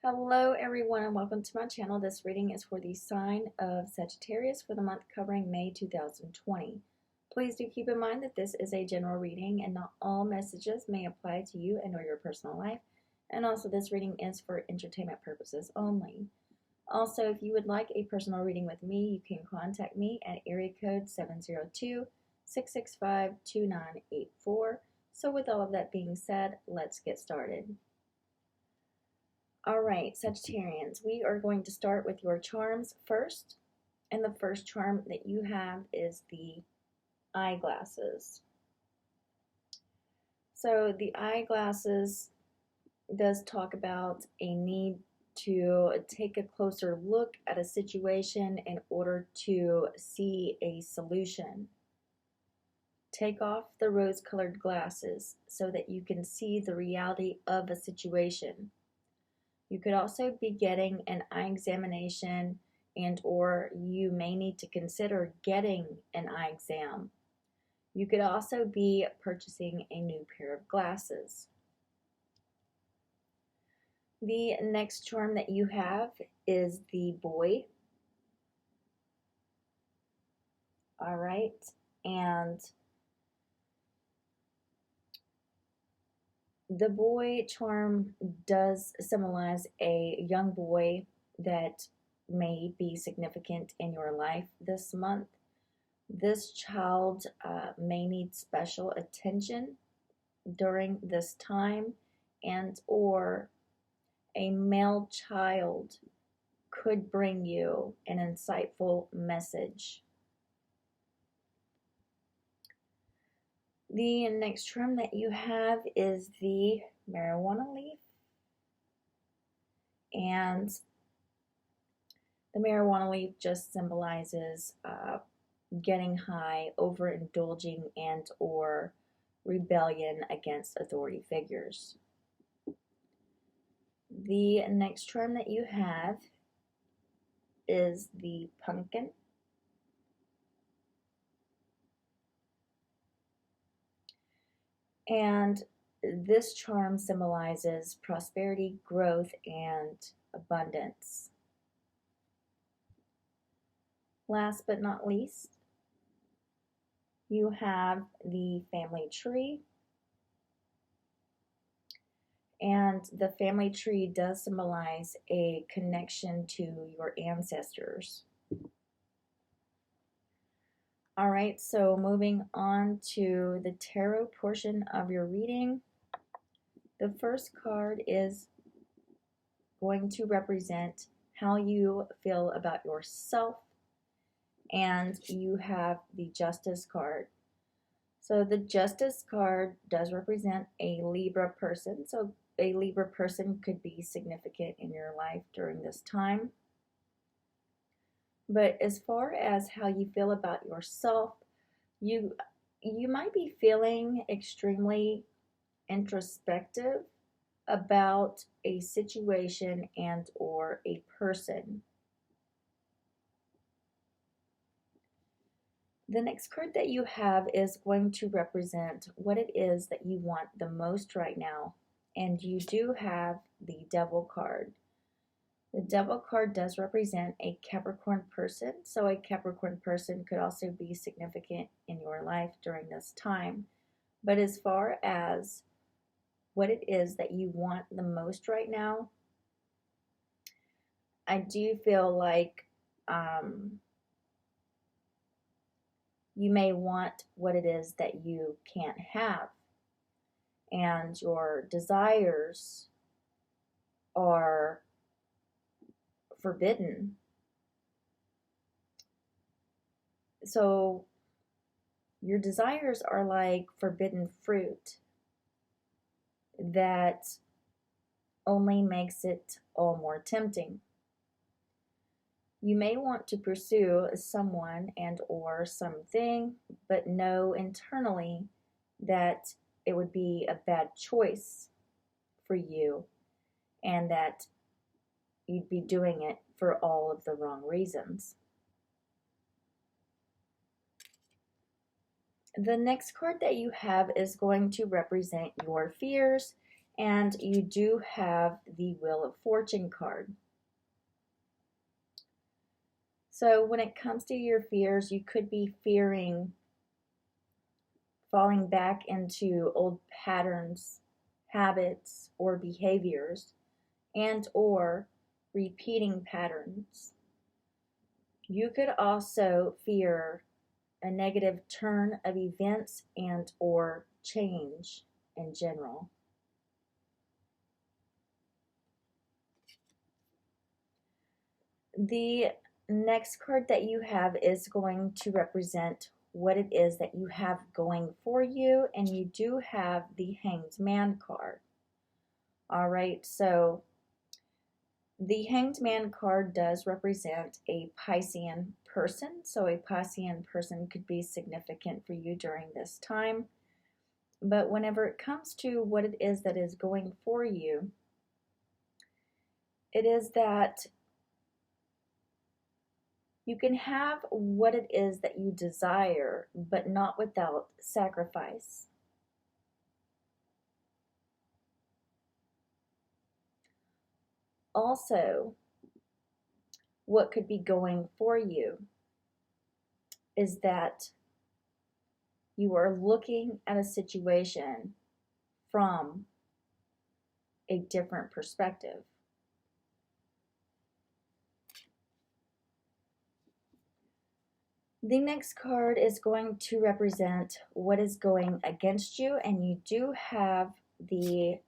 Hello everyone and welcome to my channel. This reading is for the sign of Sagittarius for the month covering May 2020. Please do keep in mind that this is a general reading and not all messages may apply to you and or your personal life. And also this reading is for entertainment purposes only. Also, if you would like a personal reading with me, you can contact me at area code 702-665-2984. So with all of that being said, let's get started. All right, Sagittarians, we are going to start with your charms first. And the first charm that you have is the eyeglasses. So the eyeglasses does talk about a need to take a closer look at a situation in order to see a solution. Take off the rose-colored glasses so that you can see the reality of a situation. You could also be getting an eye examination and or you may need to consider getting an eye exam. You could also be purchasing a new pair of glasses. The next charm that you have is the boy. All right, and the boy charm does symbolize a young boy that may be significant in your life this month. This child may need special attention during this time, and or a male child could bring you an insightful message. The next charm that you have is the marijuana leaf. And the marijuana leaf just symbolizes getting high, overindulging, and or rebellion against authority figures. The next charm that you have is the pumpkin. And this charm symbolizes prosperity, growth, and abundance. Last but not least, you have the family tree. And the family tree does symbolize a connection to your ancestors. All right, so moving on to the tarot portion of your reading. The first card is going to represent how you feel about yourself, and you have the Justice card. So the Justice card does represent a Libra person. So a Libra person could be significant in your life during this time. But as far as how you feel about yourself, you might be feeling extremely introspective about a situation and or a person. The next card that you have is going to represent what it is that you want the most right now. And you do have the Devil card. The Devil card does represent a Capricorn person, so a Capricorn person could also be significant in your life during this time. But as far as what it is that you want the most right now, I do feel like you may want what it is that you can't have, and your desires are forbidden. So your desires are like forbidden fruit that only makes it all more tempting. You may want to pursue someone and or something, but know internally that it would be a bad choice for you and that you'd be doing it for all of the wrong reasons. The next card that you have is going to represent your fears, And you do have the Wheel of Fortune card. So when it comes to your fears, you could be fearing falling back into old patterns, habits, or behaviors, and or repeating patterns. You could also fear a negative turn of events and or change in general. The next card that you have is going to represent what it is that you have going for you, and you do have the Hanged Man card. All right, so the Hanged Man card does represent a Piscean person, so a Piscean person could be significant for you during this time. But whenever it comes to what it is that is going for you, it is that you can have what it is that you desire, but not without sacrifice. Also, what could be going for you is that you are looking at a situation from a different perspective. The next card is going to represent what is going against you, and you do have the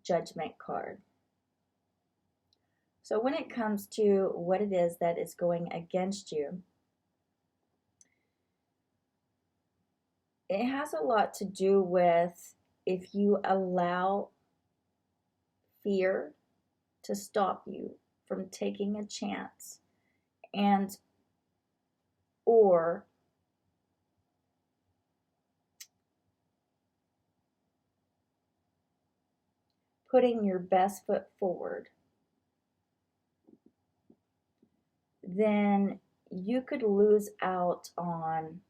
Judgment card. So when it comes to what it is that is going against you, it has a lot to do with if you allow fear to stop you from taking a chance and or putting your best foot forward, then you could lose out on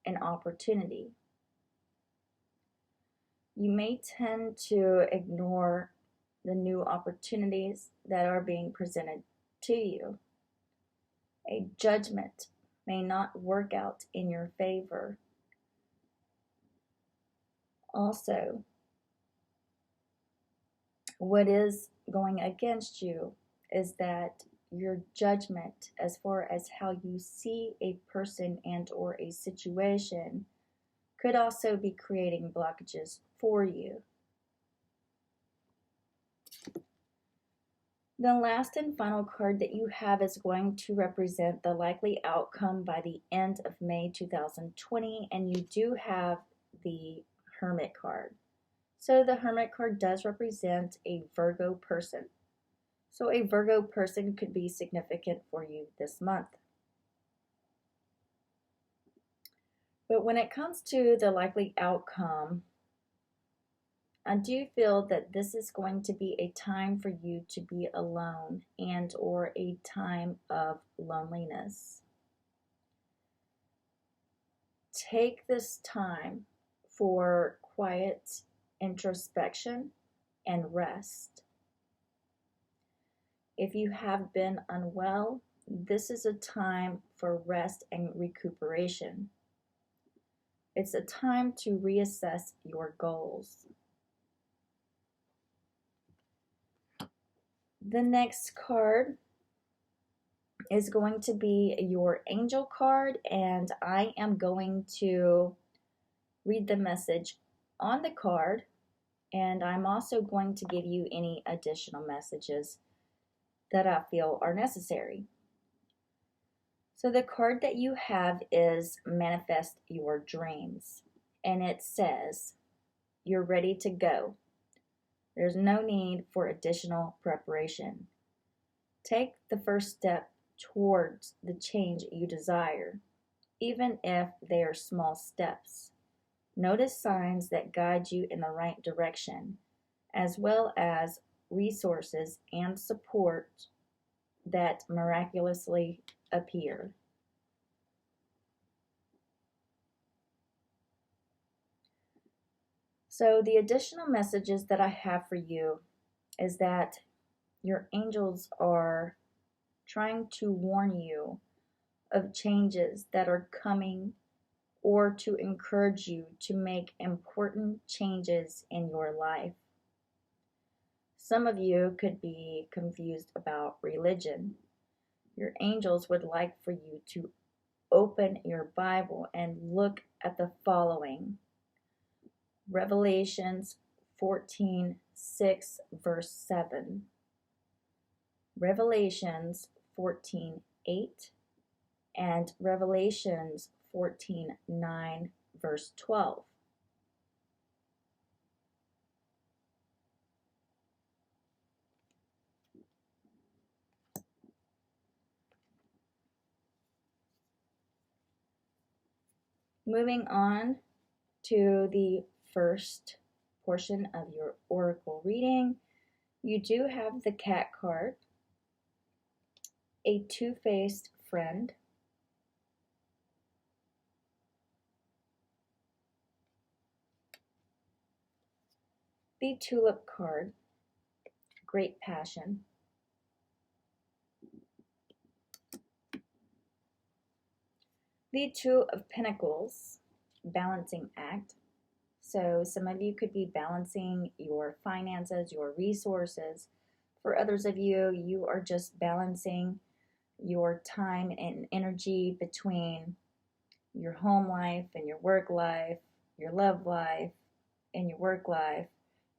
an opportunity. You may tend to ignore the new opportunities that are being presented to you. A judgment may not work out in your favor. Also, what is going against you is that your judgment as far as how you see a person and or a situation could also be creating blockages for you. The last and final card that you have is going to represent the likely outcome by the end of May 2020, and you do have the Hermit card. So the Hermit card does represent a Virgo person. So a Virgo person could be significant for you this month. But when it comes to the likely outcome, I do feel that this is going to be a time for you to be alone and or a time of loneliness. Take this time for quiet introspection and rest. If you have been unwell, this is a time for rest and recuperation. It's a time to reassess your goals. The next card is going to be your angel card, and I am going to read the message on the card, and I'm also going to give you any additional messages that I feel are necessary. So the card that you have is Manifest Your Dreams, and it says you're ready to go. There's no need for additional preparation. Take the first step towards the change you desire, even if they are small steps. Notice signs that guide you in the right direction, as well as resources and support that miraculously appear. So the additional messages that I have for you is that your angels are trying to warn you of changes that are coming or to encourage you to make important changes in your life. Some of you could be confused about religion. Your angels would like for you to open your Bible and look at the following. Revelations 14:6, verse 7. Revelations 14:8 and Revelations 14:9, verse 12. Moving on to the first portion of your oracle reading, you do have the Cat card, a two-faced friend, the Tulip card, great passion, the Two of Pentacles, balancing act. So some of you could be balancing your finances, your resources. For others of you, you are just balancing your time and energy between your home life and your work life, your love life and your work life,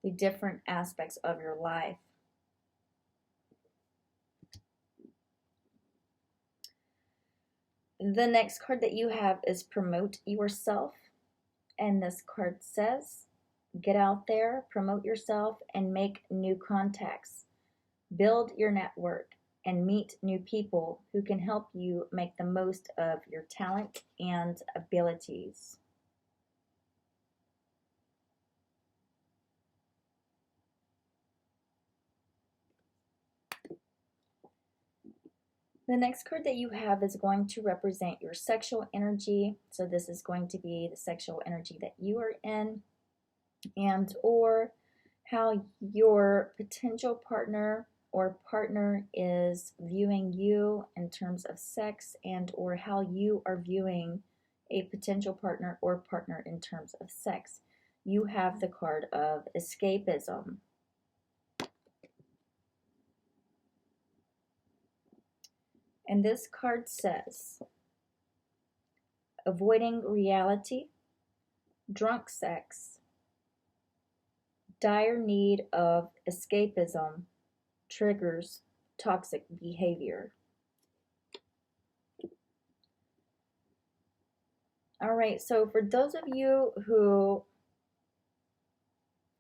the different aspects of your life. The next card that you have is Promote Yourself. And this card says, get out there, promote yourself, and make new contacts. Build your network and meet new people who can help you make the most of your talent and abilities. The next card that you have is going to represent your sexual energy. So this is going to be the sexual energy that you are in, and or how your potential partner or partner is viewing you in terms of sex, and or how you are viewing a potential partner or partner in terms of sex. You have the card of escapism. And this card says, avoiding reality, drunk sex, dire need of escapism triggers toxic behavior. All right, so for those of you who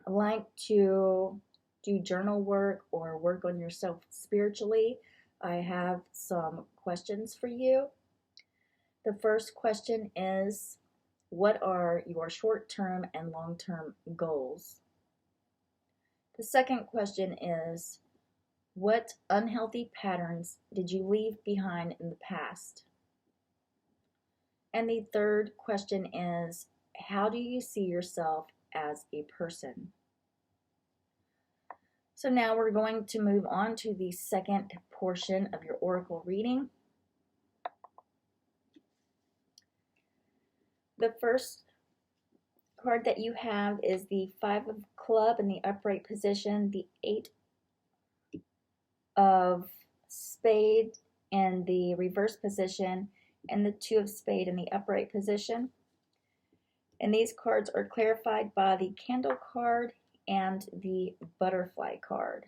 like to do journal work or work on yourself spiritually, I have some questions for you. The first question is, what are your short-term and long-term goals? The second question is, what unhealthy patterns did you leave behind in the past? And the third question is, how do you see yourself as a person? So now we're going to move on to the second portion of your oracle reading. The first card that you have is the Five of Club in the upright position, the Eight of Spade in the reverse position, and the Two of Spade in the upright position. And these cards are clarified by the Candle card and the Butterfly card.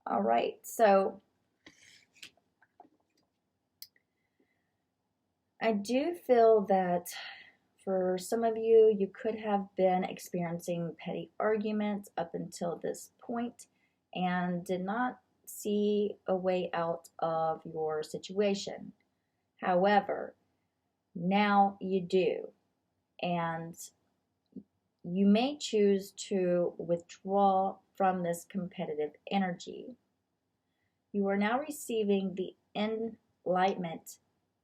All right, so I do feel that for some of you, you could have been experiencing petty arguments up until this point and did not see a way out of your situation. However, now you do, and you may choose to withdraw from this competitive energy. You are now receiving the enlightenment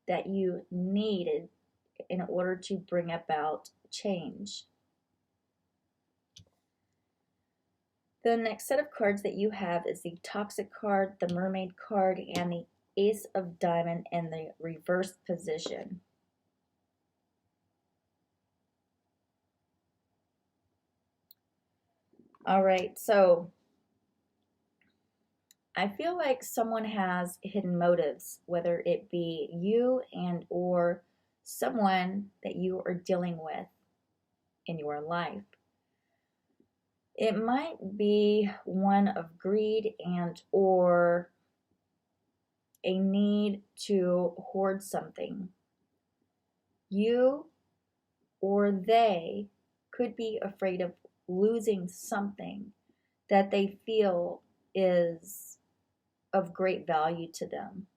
that you needed in order to bring about change. The next set of cards that you have is the Toxic card, the Mermaid card, and the Ace of Diamond in the reverse position. All right, so I feel like someone has hidden motives, whether it be you and or someone that you are dealing with in your life. It might be one of greed and or a need to hoard something. You or they could be afraid of losing something that they feel is of great value to them.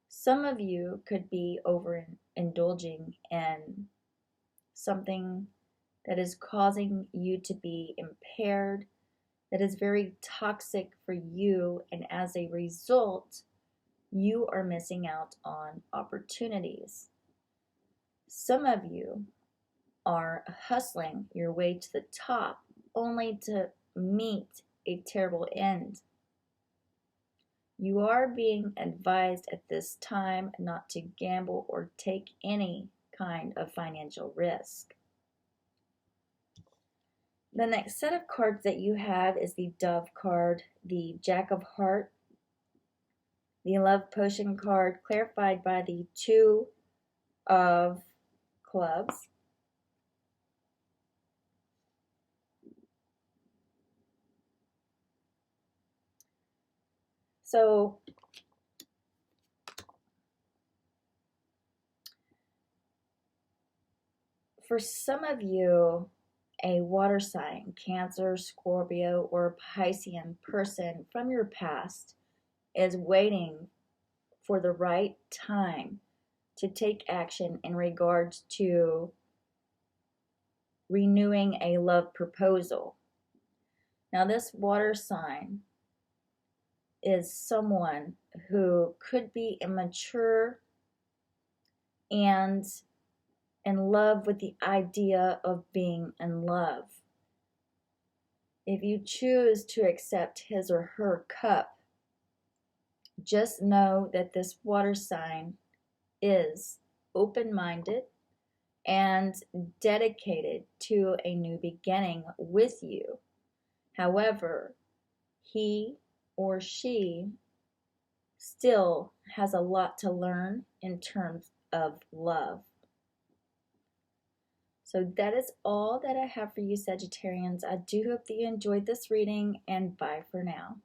Some of you could be overindulging in something that is causing you to be impaired, that is very toxic for you, and as a result, you are missing out on opportunities. Some of you are hustling your way to the top only to meet a terrible end. You are being advised at this time not to gamble or take any kind of financial risk. The next set of cards that you have is the Dove card, the Jack of Hearts, the Love Potion card, clarified by the Two of Clubs. So, for some of you, a water sign, Cancer, Scorpio, or Piscean person from your past is waiting for the right time to take action in regards to renewing a love proposal. Now, this water sign is someone who could be immature and in love with the idea of being in love. If you choose to accept his or her cup, just know that this water sign is open-minded and dedicated to a new beginning with you. However, he or she still has a lot to learn in terms of love. So that is all that I have for you, Sagittarians. I do hope that you enjoyed this reading, and bye for now.